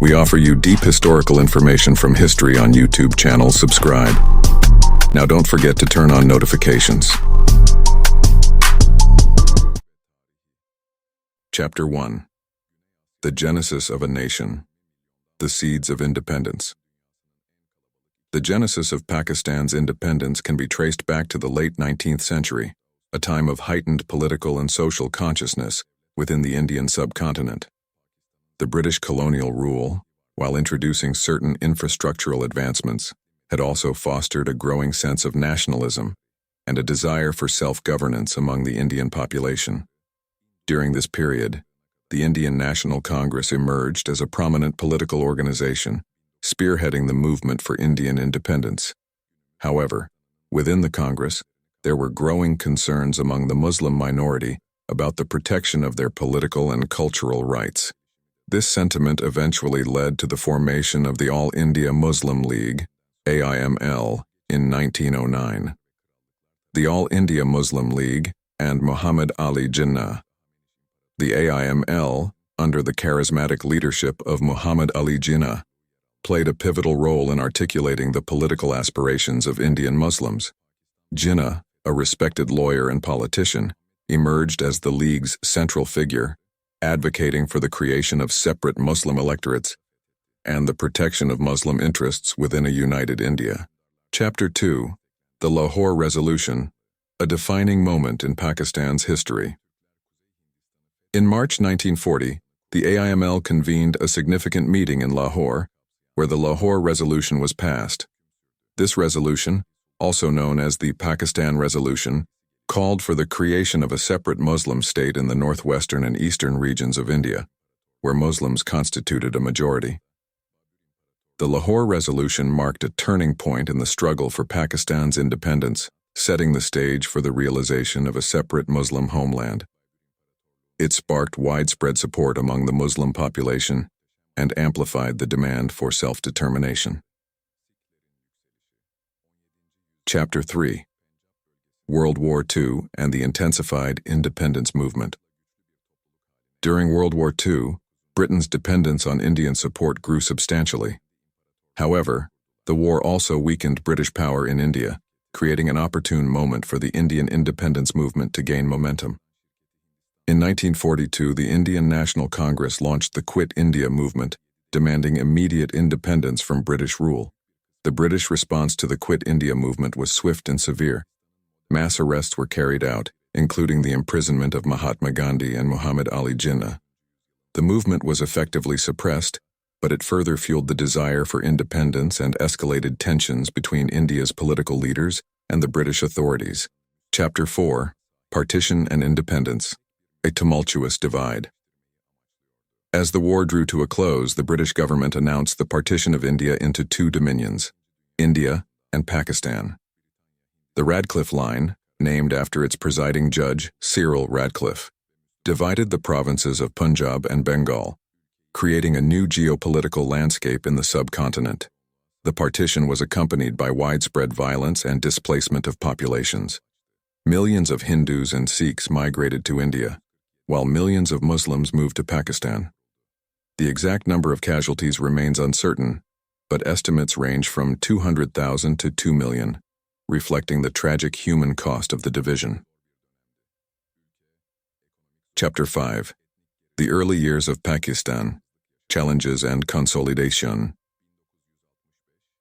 We offer you deep historical information from history on YouTube channel. Subscribe. Now don't forget to turn on notifications. Chapter 1. The Genesis of a Nation. The Seeds of Independence. The genesis of Pakistan's independence can be traced back to the late 19th century, a time of heightened political and social consciousness within the Indian subcontinent. The British colonial rule, while introducing certain infrastructural advancements, had also fostered a growing sense of nationalism and a desire for self-governance among the Indian population. During this period, the Indian National Congress emerged as a prominent political organization, spearheading the movement for Indian independence. However, within the Congress, there were growing concerns among the Muslim minority about the protection of their political and cultural rights. This sentiment eventually led to the formation of the All India Muslim League, AIML, in 1909. The All India Muslim League and Muhammad Ali Jinnah. The AIML, under the charismatic leadership of Muhammad Ali Jinnah, played a pivotal role in articulating the political aspirations of Indian Muslims. Jinnah, a respected lawyer and politician, emerged as the League's central figure, advocating for the creation of separate Muslim electorates and the protection of Muslim interests within a united India. Chapter 2. The Lahore Resolution, a defining moment in Pakistan's history. In March 1940, the AIML convened a significant meeting in Lahore, where the Lahore Resolution was passed. This resolution, also known as the Pakistan Resolution, called for the creation of a separate Muslim state in the northwestern and eastern regions of India, where Muslims constituted a majority. The Lahore Resolution marked a turning point in the struggle for Pakistan's independence, setting the stage for the realization of a separate Muslim homeland. It sparked widespread support among the Muslim population and amplified the demand for self-determination. Chapter 3. World War II and the intensified independence movement. During World War II, Britain's dependence on Indian support grew substantially. However, the war also weakened British power in India, creating an opportune moment for the Indian independence movement to gain momentum. In 1942, the Indian National Congress launched the Quit India movement, demanding immediate independence from British rule. The British response to the Quit India movement was swift and severe. Mass arrests were carried out, including the imprisonment of Mahatma Gandhi and Muhammad Ali Jinnah. The movement was effectively suppressed, but it further fueled the desire for independence and escalated tensions between India's political leaders and the British authorities. Chapter 4. Partition and Independence. A tumultuous divide. As the war drew to a close, the British government announced the partition of India into two dominions, India and Pakistan. The Radcliffe Line, named after its presiding judge, Cyril Radcliffe, divided the provinces of Punjab and Bengal, creating a new geopolitical landscape in the subcontinent. The partition was accompanied by widespread violence and displacement of populations. Millions of Hindus and Sikhs migrated to India, while millions of Muslims moved to Pakistan. The exact number of casualties remains uncertain, but estimates range from 200,000 to 2 million, reflecting the tragic human cost of the division. Chapter 5. The Early Years of Pakistan, Challenges and Consolidation.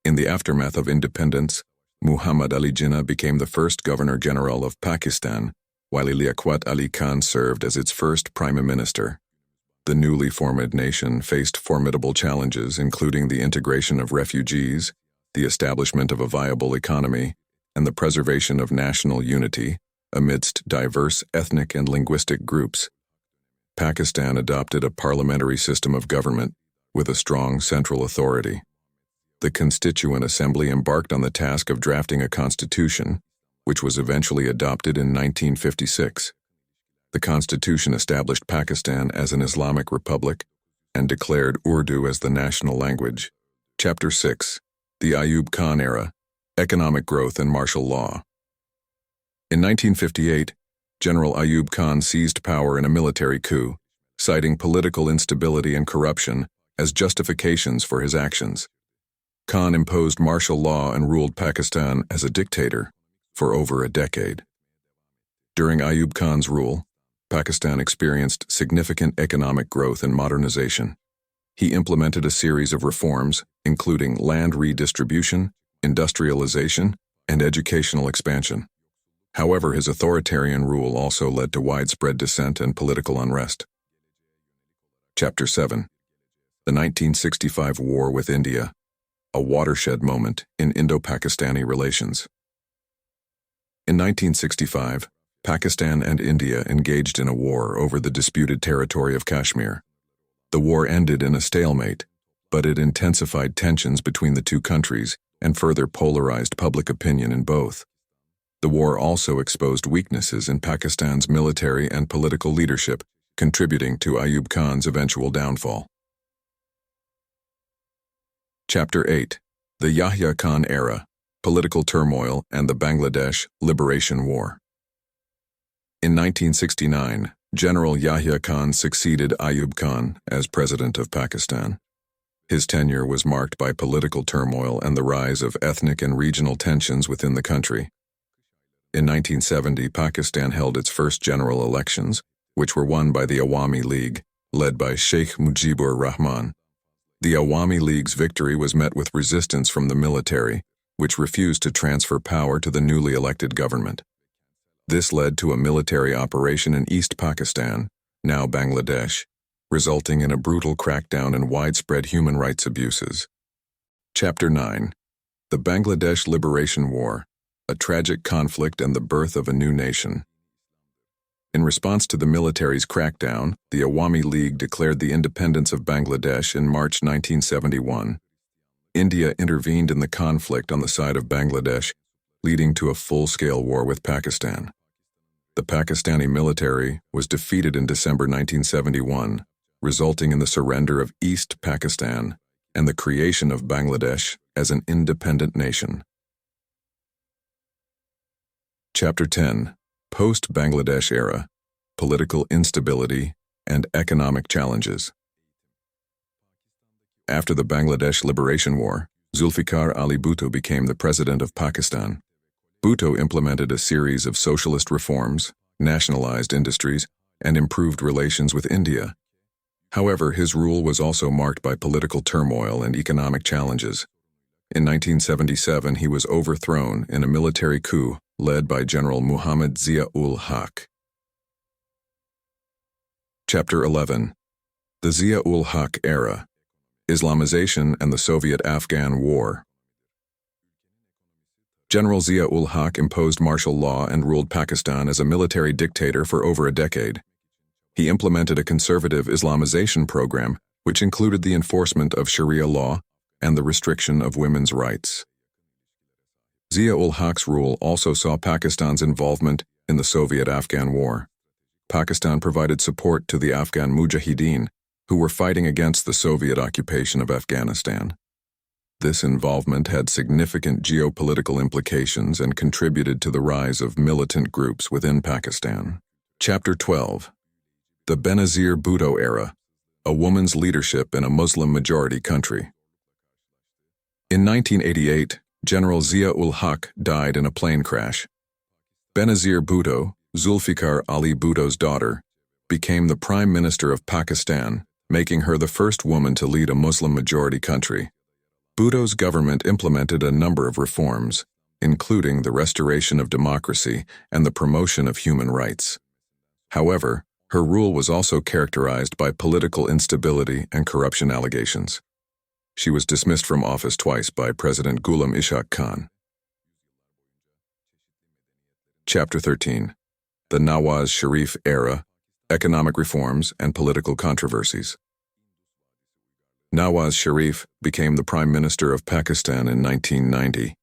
In the aftermath of independence, Muhammad Ali Jinnah became the first Governor-General of Pakistan, while Liaquat Ali Khan served as its first Prime Minister. The newly formed nation faced formidable challenges, including the integration of refugees, the establishment of a viable economy, and the preservation of national unity amidst diverse ethnic and linguistic groups. Pakistan adopted a parliamentary system of government with a strong central authority. The Constituent Assembly embarked on the task of drafting a constitution, which was eventually adopted in 1956. The Constitution established Pakistan as an Islamic republic and declared Urdu as the national language. Chapter 6. The Ayub Khan Era, Economic Growth and Martial Law. In 1958, General Ayub Khan seized power in a military coup, citing political instability and corruption as justifications for his actions. Khan imposed martial law and ruled Pakistan as a dictator for over a decade. During Ayub Khan's rule, Pakistan experienced significant economic growth and modernization. He implemented a series of reforms, including land redistribution, industrialization, and educational expansion. However, his authoritarian rule also led to widespread dissent and political unrest. Chapter 7. The 1965 War with India, a watershed moment in Indo-Pakistani relations. In 1965, Pakistan and India engaged in a war over the disputed territory of Kashmir. The war ended in a stalemate, but it intensified tensions between the two countries and further polarized public opinion in both. The war also exposed weaknesses in Pakistan's military and political leadership, contributing to Ayub Khan's eventual downfall. Chapter 8. The Yahya Khan Era, Political Turmoil and the Bangladesh Liberation War. In 1969, General Yahya Khan succeeded Ayub Khan as President of Pakistan. His tenure was marked by political turmoil and the rise of ethnic and regional tensions within the country. In 1970, Pakistan held its first general elections, which were won by the Awami League, led by Sheikh Mujibur Rahman. The Awami League's victory was met with resistance from the military, which refused to transfer power to the newly elected government. This led to a military operation in East Pakistan, now Bangladesh, resulting in a brutal crackdown and widespread human rights abuses. Chapter 9. The Bangladesh Liberation War, a tragic conflict and the birth of a new nation. In response to the military's crackdown, the Awami League declared the independence of Bangladesh in March 1971. India intervened in the conflict on the side of Bangladesh, leading to a full-scale war with Pakistan. The Pakistani military was defeated in December 1971, resulting in the surrender of East Pakistan and the creation of Bangladesh as an independent nation. Chapter 10. Post-Bangladesh Era, Political Instability and Economic Challenges. After the Bangladesh Liberation War, Zulfikar Ali Bhutto became the president of Pakistan. Bhutto implemented a series of socialist reforms, nationalized industries, and improved relations with India. However, his rule was also marked by political turmoil and economic challenges. In 1977, he was overthrown in a military coup led by General Muhammad Zia-ul-Haq. Chapter 11. The Zia-ul-Haq Era, Islamization and the Soviet-Afghan War. General Zia-ul-Haq imposed martial law and ruled Pakistan as a military dictator for over a decade. He implemented a conservative Islamization program, which included the enforcement of Sharia law and the restriction of women's rights. Zia-ul-Haq's rule also saw Pakistan's involvement in the Soviet-Afghan War. Pakistan provided support to the Afghan Mujahideen, who were fighting against the Soviet occupation of Afghanistan. This involvement had significant geopolitical implications and contributed to the rise of militant groups within Pakistan. Chapter 12. The Benazir Bhutto Era, a woman's leadership in a Muslim-majority country. In 1988, General Zia-ul-Haq died in a plane crash. Benazir Bhutto, Zulfikar Ali Bhutto's daughter, became the Prime Minister of Pakistan, making her the first woman to lead a Muslim-majority country. Bhutto's government implemented a number of reforms, including the restoration of democracy and the promotion of human rights. However, her rule was also characterized by political instability and corruption allegations. She was dismissed from office twice by President Ghulam Ishaq Khan. Chapter 13. The Nawaz Sharif Era, Economic Reforms and Political Controversies. Nawaz Sharif became the Prime Minister of Pakistan in 1990.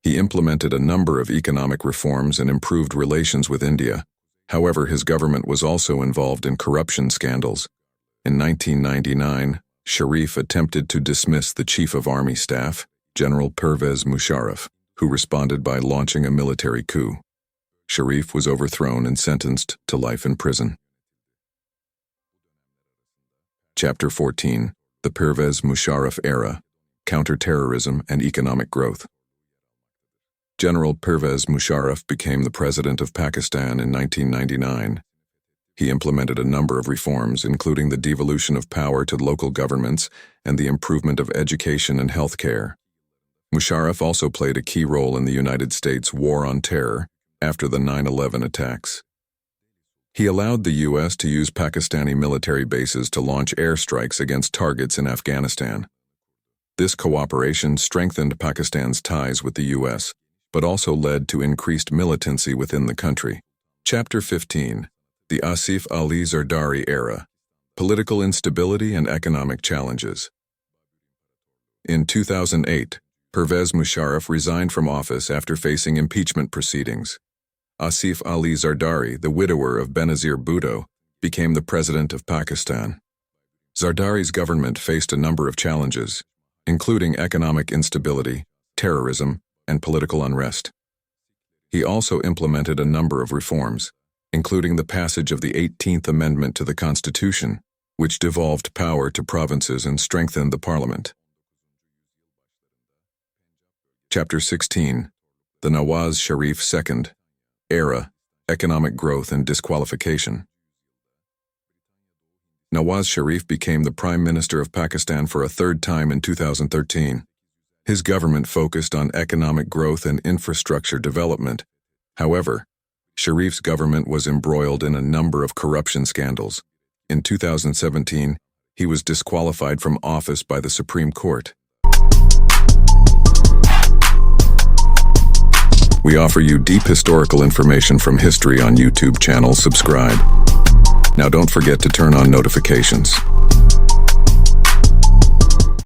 He implemented a number of economic reforms and improved relations with India. However, his government was also involved in corruption scandals. In 1999, Sharif attempted to dismiss the Chief of Army Staff, General Pervez Musharraf, who responded by launching a military coup. Sharif was overthrown and sentenced to life in prison. Chapter 14. the Pervez Musharraf era, counter-terrorism and economic growth. General Pervez Musharraf became the President of Pakistan in 1999. He implemented a number of reforms, including the devolution of power to local governments and the improvement of education and health care. Musharraf also played a key role in the United States' war on terror after the 9/11 attacks. He allowed the U.S. to use Pakistani military bases to launch airstrikes against targets in Afghanistan. This cooperation strengthened Pakistan's ties with the U.S., but also led to increased militancy within the country. Chapter 15. The Asif Ali Zardari Era. Political Instability and Economic Challenges. In 2008, Pervez Musharraf resigned from office after facing impeachment proceedings. Asif Ali Zardari, the widower of Benazir Bhutto, became the President of Pakistan. Zardari's government faced a number of challenges, including economic instability, terrorism, and political unrest. He also implemented a number of reforms, including the passage of the 18th Amendment to the Constitution, which devolved power to provinces and strengthened the parliament. Chapter 16. The Nawaz Sharif II Era, Economic Growth and Disqualification. Nawaz Sharif became the Prime Minister of Pakistan for a third time in 2013. His government focused on economic growth and infrastructure development. However, Sharif's government was embroiled in a number of corruption scandals. In 2017, he was disqualified from office by the Supreme Court. We offer you deep historical information from history on YouTube channel. Subscribe. Now don't forget to turn on notifications.